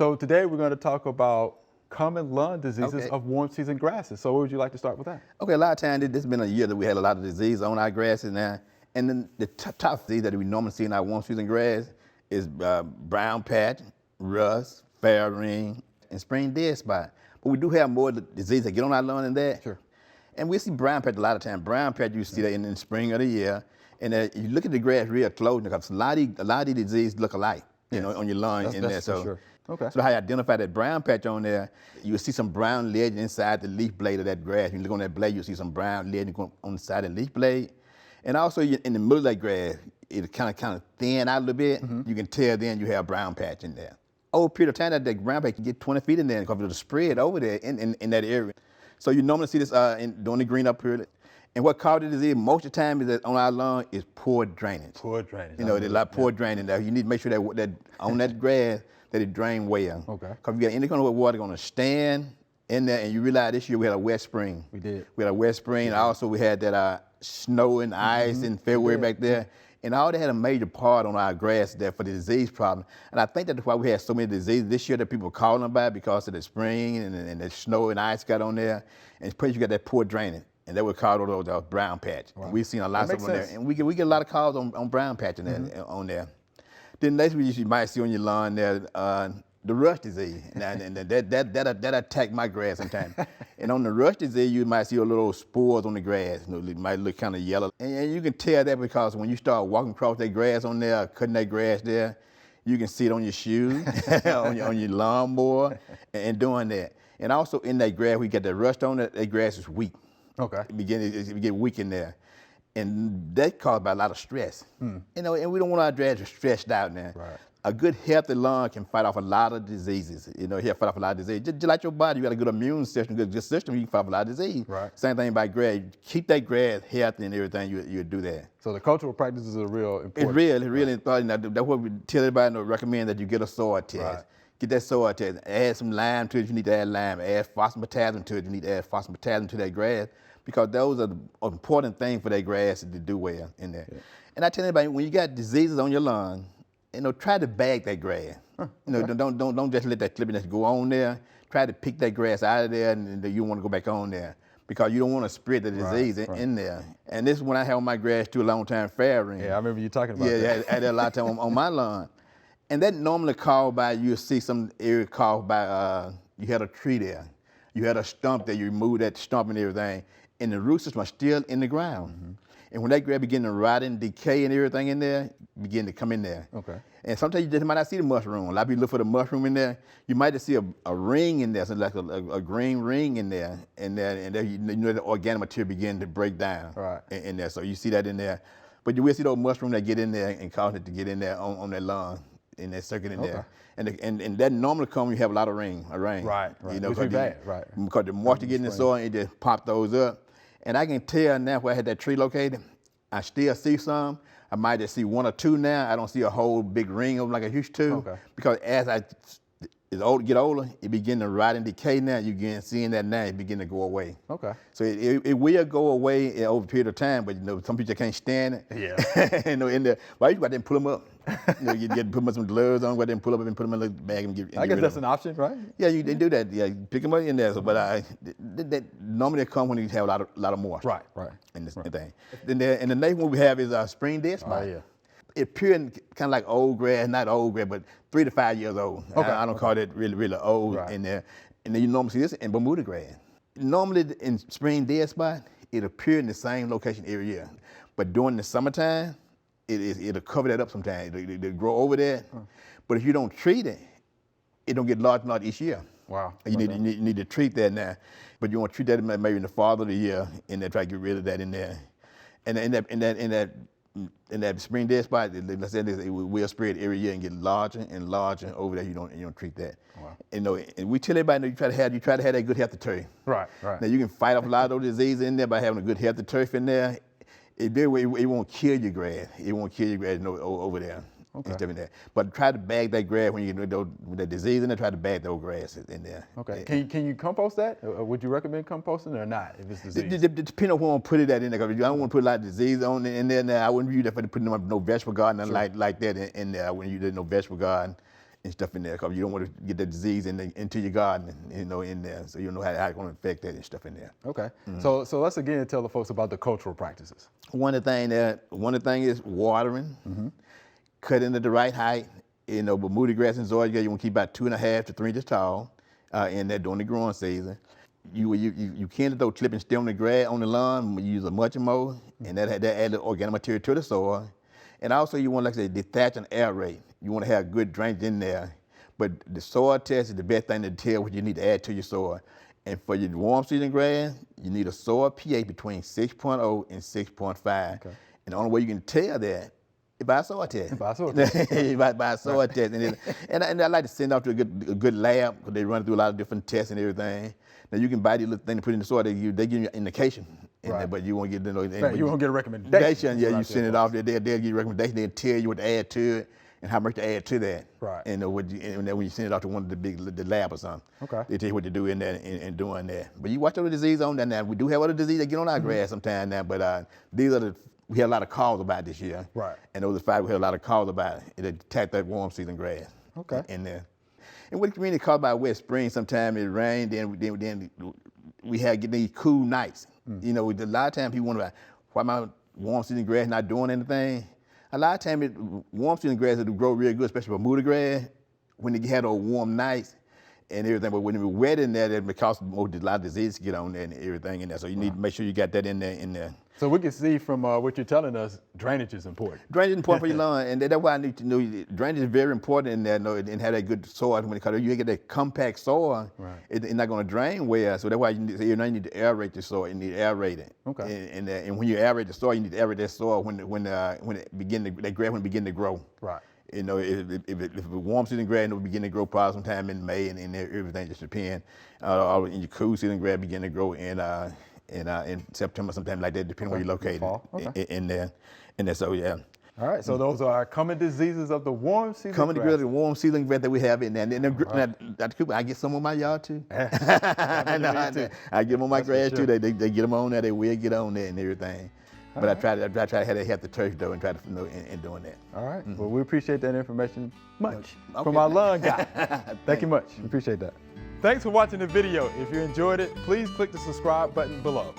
So today we're going to talk about common lawn diseases Okay. of warm season grasses. So what would you like to start with that? Okay, a lot of times this has been a year that we had a lot of disease on our grasses now. And then the top disease that we normally see in our warm season grass is brown patch, rust, fair ring, and spring dead spot. But we do have more disease that get on our lawn than that. Sure. And we see brown patch a lot of times. Brown patch, you see that in the spring of the year. And you look at the grass real close, because a lot of these diseases look alike, on your lawn That's in there. for So, sure. Okay. so how you identify that brown patch on there, you will see some brown ledge inside the leaf blade of that grass. When you look on that blade, you'll see some brown ledge on the side of the leaf blade. And also in the middle of that grass, it kind of thin out a little bit. You can tell then you have brown patch in there. Over a period of time, that brown patch can get 20 feet in there because it'll spread over there in that area. So you normally see this during the green up period. And what causes the disease most of the time is that on our lawn is poor drainage. Poor drainage. There's a lot of poor drainage there. You need to make sure that on that grass that it drain well. Okay. Because you got any kind of water going to stand in there, and you realize this year we had a wet spring. We did. We had a wet spring. And also we had that snow and ice in February back there. And all that had a major part on our grass there for the disease problem. And I think that's why we had so many diseases this year that people were calling about, because of the spring and the snow and ice got on there. And it's pretty you got that poor drainage. And that would cause those brown patch. Wow. And we've seen a lot of stuff on there. And we get a lot of calls on brown patch on there. Then next week you might see on your lawn there the rust disease. And that attack my grass sometimes. And on the rust disease, you might see a little spores on the grass. It might look kind of yellow. And you can tell that because when you start walking across that grass on there, cutting that grass there, you can see it on your shoes, on your lawnmower, and doing that. And also in that grass, we get the rust on it, that grass is weak. Okay. It get weak in there. And that caused by a lot of stress. And we don't want our grass stressed out now. Right. A good healthy lawn can fight off a lot of diseases. Fight off a lot of diseases. Just like your body, you got a good immune system, good system, you can fight off a lot of disease. Right. Same thing about grass. Keep that grass healthy and everything, you do that. So the cultural practices are real important. It's really important. That's what we tell everybody to recommend, that you get a soil test. Right. Get that soil test. Add some lime to it, you need to add lime. Add phosphopotassium to it, you need to add phosphopotassium to that grass, because those are the important things for that grass to do well in there. Yeah. And I tell anybody, when you got diseases on your lawn, try to bag that grass. Okay. Don't just let that clipping go on there. Try to pick that grass out of there, and you want to go back on there, because you don't want to spread the disease in there. And this is when I had on my grass too a long time, fair ring. Yeah, I remember you talking about that. Yeah, I had that a lot of time on my lawn. And that normally caused by, you'll see some area caused by, you had a tree there. You had a stump there, you removed that stump and everything, and the root system was still in the ground. And when that grass begin to rot and decay and everything in there, begin to come in there. Okay. And sometimes you just might not see the mushroom. A lot of people look for the mushroom in there. You might just see a ring in there, so like a green ring in there. And then the organic material begin to break down in there. So you see that in there. But you will see those mushrooms that get in there and cause it to get in there on that lawn, in that circuit in there. And that normally comes when you have a lot of rain. Right. Which would be bad, right. Because the moisture get in the soil, and it just pop those up. And I can tell now where I had that tree located, I still see some. I might just see one or two now. I don't see a whole big ring of them like I used to. Okay. Because as I get older, it begin to rot and decay now. You begin seeing that now, it begin to go away. Okay. So it will go away over a period of time, but some people can't stand it. Yeah. In there, well, you go out there and pull them up. You get put some gloves on, go out there and pull up and put them in a bag and get. I guess that's an option, right? Yeah, you do that. Yeah, you pick them up in there. So, but that normally come when you have a lot of moisture. Right. In this thing. And the next one we have is spring dead spot. Oh yeah. It appeared kind of like old grass, not old grass, but 3 to 5 years old. Okay. I don't call that really old in there. And then you normally see this in Bermuda grass. Normally in spring dead spot, it appears in the same location every year. But during the summertime, it'll cover that up sometimes. It'll grow over there. But if you don't treat it, it don't get large each year. Wow. You need to treat that now. But you want to treat that maybe in the fall of the year, and then try to get rid of that in there. And in that spring dead spot, let's say it will spread every year and get larger and larger over there. You don't treat that. Wow. And we tell everybody, you try to have that good healthy turf. Right. Now you can fight off a lot of those diseases in there by having a good healthy turf in there. It won't kill your grass. It won't kill your grass over there. Okay. And stuff in there. But try to bag that grass when you get with that disease in there. Try to bag those grasses in there. Okay. Can you compost that? Or would you recommend composting or not if it's disease? Depending on where I want to put it at in there. Because I don't want to put a lot of disease on it in there. Now I wouldn't use that for putting no vegetable garden like that in there. I wouldn't use no vegetable garden and stuff in there, because you don't want to get that disease into your garden, in there. So you know how it's going to affect that and stuff in there. Okay. So let's again tell the folks about the cultural practices. One of the things is watering, cutting at the right height. Bermuda grass and zoysia, you want to keep about 2.5 to 3 inches tall in there during the growing season. You can't throw clipping still on the grass on the lawn. You use a mulching mower, and that add organic material to the soil. And also you want, like I say, detach and aerate. You want to have good drainage in there. But the soil test is the best thing to tell what you need to add to your soil. And for your warm season grass, you need a soil pH between 6.0 and 6.5. Okay. And the only way you can tell that is by a soil test. By a soil test. by a soil test. And I like to send off to a good lab, because they run through a lot of different tests and everything. Now you can buy these little things to put in the soil. They give you an indication. There, but you won't get you won't get a recommendation. Yeah, you send it off there. They'll give you a recommendation. They'll tell you what to add to it and how much to add to that. Right. And then when you send it off to one of the lab or something, they tell you what to do in there and doing that. But you watch other disease on that now. We do have other disease that get on our grass sometimes now, but these are we had a lot of calls about this year. Right. And those are 5 we had a lot of calls about it attacked that warm season grass. Okay. In there. And what community called about wet spring, sometimes it rained, then we had getting these cool nights. A lot of times people wonder why my warm season grass not doing anything. A lot of times warm season grass will grow real good, especially Bermuda grass, when they had those warm nights and everything. But when it was wet in there, it causes a lot of disease to get on there and everything in there. So you need to make sure you got that in there. So we can see from what you're telling us, drainage is important. Drainage is important for your lawn, and that's why I need to know drainage is very important in there, and have that good soil. When you get that compact soil, it's not going to drain well. So that's why you need to aerate the soil. You need to aerate it. Okay. And when you aerate the soil, you need to aerate that soil when that grass begin to grow. Right. If it warm season grass, it will begin to grow probably sometime in May, and everything just depends. In your cool season grass begin to grow in September, sometime like that, depending where you're located. In there. So yeah. All right, so those are our common diseases of the warm season grass. The warm season grass that we have in there. And Dr. Cooper, I get some on my yard too. I get them on my grass too. They get them on there. They will get on there and everything. But I try to have to help the church though, and try to in doing that. All right. Well, we appreciate that information much from our lawn guy. Thank you much. We appreciate that. Thanks for watching the video. If you enjoyed it, please click the subscribe button below.